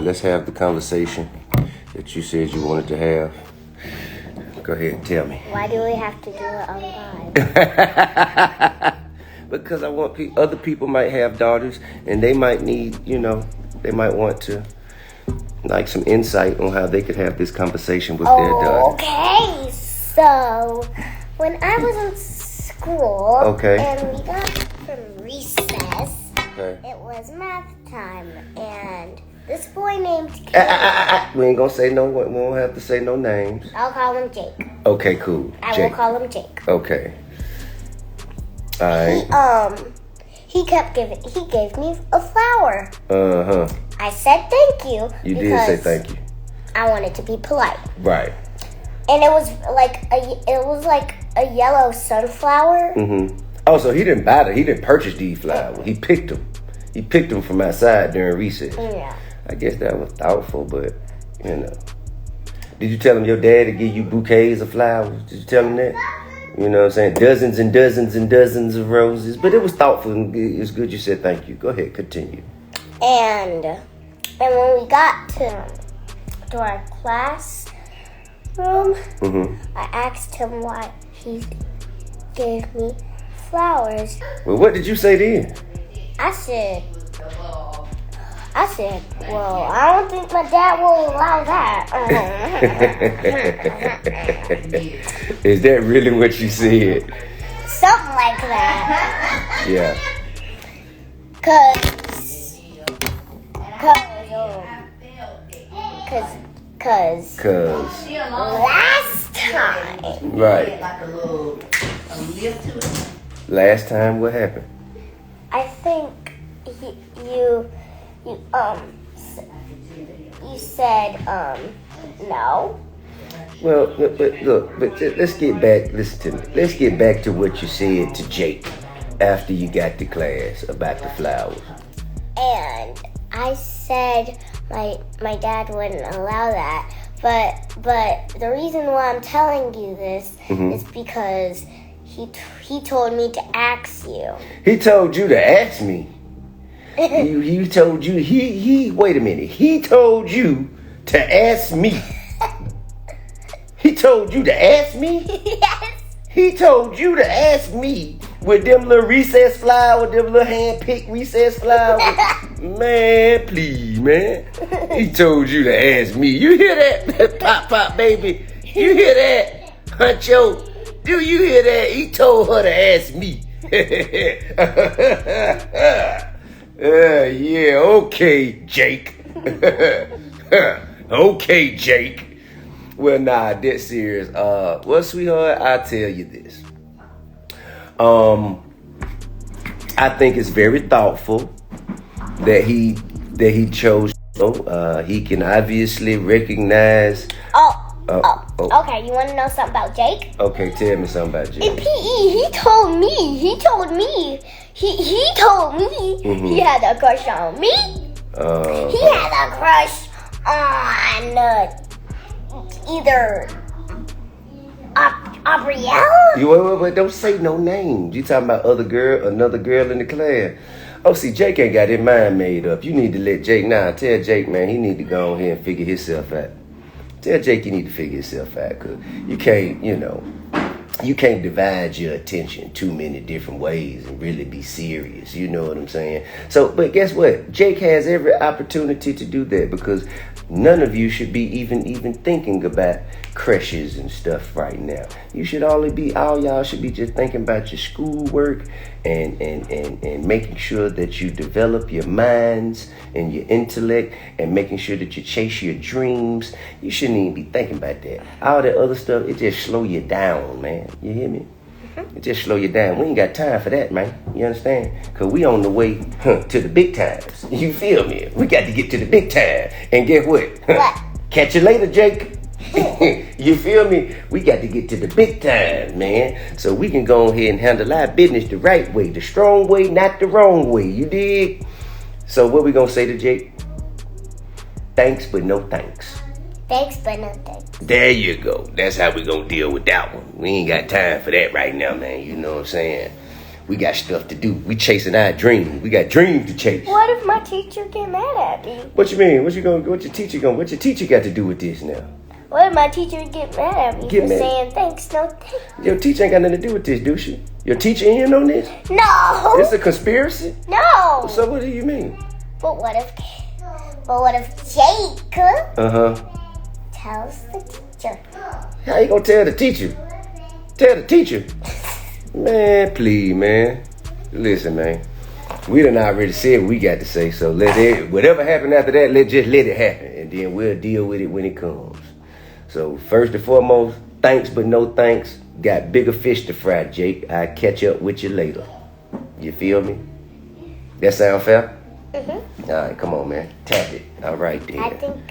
let's have the conversation that you said you wanted to have. Go ahead and tell me. Why do we have to do it online? Because I want other people might have daughters, and they might need, they might want to, like, some insight on how they could have this conversation with their daughter. Okay, so when I was in school, and we got from recess, it was math time, and this boy named Kate. We ain't gonna say no. We won't have to say no names. I'll call him Jake. Okay, cool. I will call him Jake. Okay. All right. He gave me a flower. I said thank you. You did say thank you. I wanted to be polite. Right. And it was like a yellow sunflower. Oh, so he didn't buy them. He didn't purchase these flowers. He picked them. He picked them from outside during recess. Yeah. I guess that was thoughtful, but Did you tell him your dad to give you bouquets of flowers? Did you tell him that? You know what I'm saying? Dozens and dozens and dozens of roses. But it was thoughtful and it was good you said thank you. Go ahead, continue. And when we got to our classroom, I asked him why he gave me flowers. Well, what did you say then? I said, well, I don't think my dad will allow that. Is that really what you said? Something like that. Yeah. Cause last time. Right. Last time, what happened? I think you said no. Well, but look, let's get back. Listen to me. Let's get back to what you said to Jake after you got to class about the flowers. And I said my dad wouldn't allow that, but the reason why I'm telling you this is because he told me to ask you. He told you to ask me. He told you. He. Wait a minute. He told you to ask me. He told you to ask me? Yes. He told you to ask me with them little recess flowers, them little hand-picked recess flowers. Man, please, man. He told you to ask me. You hear that? Pop, baby. You hear that? Huncho, do you hear that? He told her to ask me. Yeah, okay, Jake. Okay, Jake. Well, nah, dead serious. Well, sweetheart, I'll tell you this. I think it's very thoughtful that he chose. He can obviously recognize. Okay. You want to know something about Jake? Okay, tell me something about Jake. In PE, he told me he had a crush on me. He had a crush on either Abrielle. Wait, don't say no names. You talking about another girl in the class. Oh, see, Jake ain't got his mind made up. You need to let Jake tell Jake, man, he need to go ahead and figure himself out. Tell Jake he need to figure himself out, because you can't divide your attention too many different ways and really be serious. You know what I'm saying? So, but guess what? Jake has every opportunity to do that, because none of you should be even thinking about crushes and stuff right now. You should all y'all should be just thinking about your schoolwork and making sure that you develop your minds and your intellect and making sure that you chase your dreams. You shouldn't even be thinking about that. All that other stuff, it just slow you down, man. You hear me? It just slow you down. We ain't got time for that, man. You understand? Because we on the way to the big times. You feel me? We got to get to the big time. And guess what? What? Catch you later, Jake. You feel me? We got to get to the big time, man. So we can go ahead and handle our business the right way. The strong way, not the wrong way. You dig? So what we going to say to Jake? Thanks, but no thanks. Thanks, but no thanks. There you go. That's how we gonna deal with that one. We ain't got time for that right now, man. You know what I'm saying? We got stuff to do. We chasing our dreams. We got dreams to chase. What if my teacher get mad at me? What you mean? What your teacher got to do with this now? What if my teacher get mad at me Get for mad? saying thanks, no thanks? Your teacher ain't got nothing to do with this, do she? Your teacher in on this? No! It's a conspiracy? No! So what do you mean? But what if Jake tells the teacher? How you gonna tell the teacher? Tell the teacher? Man, please, man. Listen, man. We done already said what we got to say, so whatever happened after that, let it happen, and then we'll deal with it when it comes. So first and foremost, thanks but no thanks. Got bigger fish to fry, Jake. I'll catch up with you later. You feel me? That sound fair? Mm-hmm. All right, come on, man. Tap it. All right, then. I think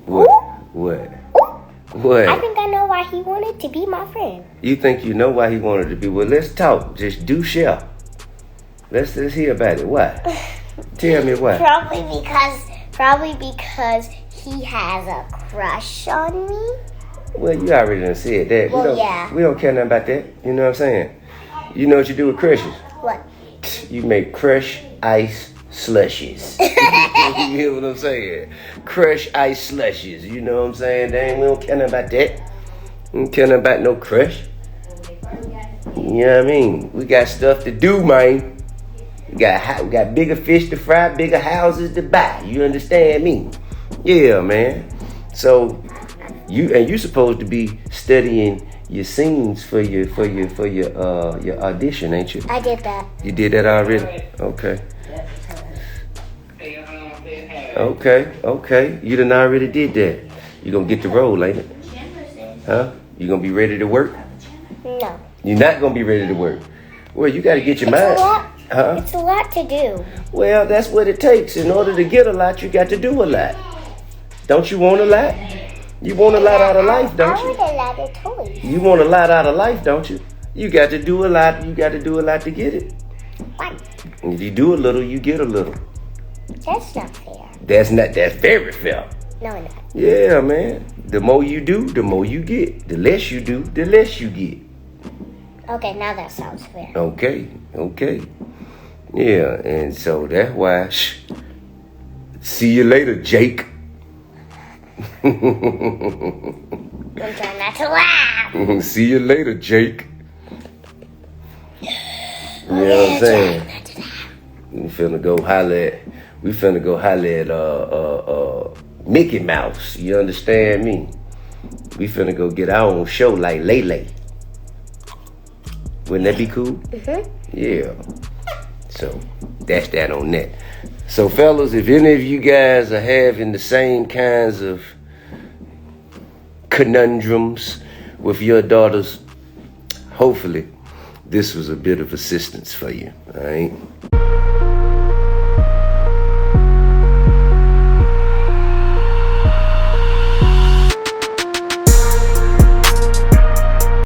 What? What? I think I know why he wanted to be my friend. You think you know why he wanted to be? Well, let's talk. Just do share. Let's hear about it. Why? Tell me why. Probably because he has a crush on me. Well, you already done said that. Well, yeah. We don't care nothing about that. You know what I'm saying? You know what you do with crushes? What? You make crush ice slushies. You hear what I'm saying? Crush ice slushies. You know what I'm saying? We don't care nothing about that. We don't care nothing about no crush. You know what I mean? We got stuff to do, man. We got bigger fish to fry, bigger houses to buy. You understand me? Yeah, man. So you supposed to be studying your scenes for your audition, ain't you? I did that. You did that already? Okay. Okay. You done already did that. You gonna get the role, ain't it? Huh? You gonna be ready to work? No. You're not gonna be ready to work. Well, you gotta get your mind. Huh? It's a lot to do. Well, that's what it takes. In order to get a lot, you got to do a lot. Don't you want a lot? You want a lot out of life, don't you? I want a lot of toys. You want a lot out of life, don't you? You got to do a lot. You got to do a lot to get it. What? And if you do a little, you get a little. That's not fair. That's very fair. No, no. Yeah, man. The more you do, the more you get. The less you do, the less you get. Okay, now that sounds fair. Okay. Yeah, and so that's why. See you later, Jake. I'm trying not to laugh. See you later, Jake. You know what I'm saying? We finna go holler at Mickey Mouse. You understand me? We finna go get our own show like Lele. Wouldn't that be cool? Mm-hmm. Yeah. So that's that on that. So fellas, if any of you guys are having the same kinds of conundrums with your daughters, hopefully this was a bit of assistance for you. All right.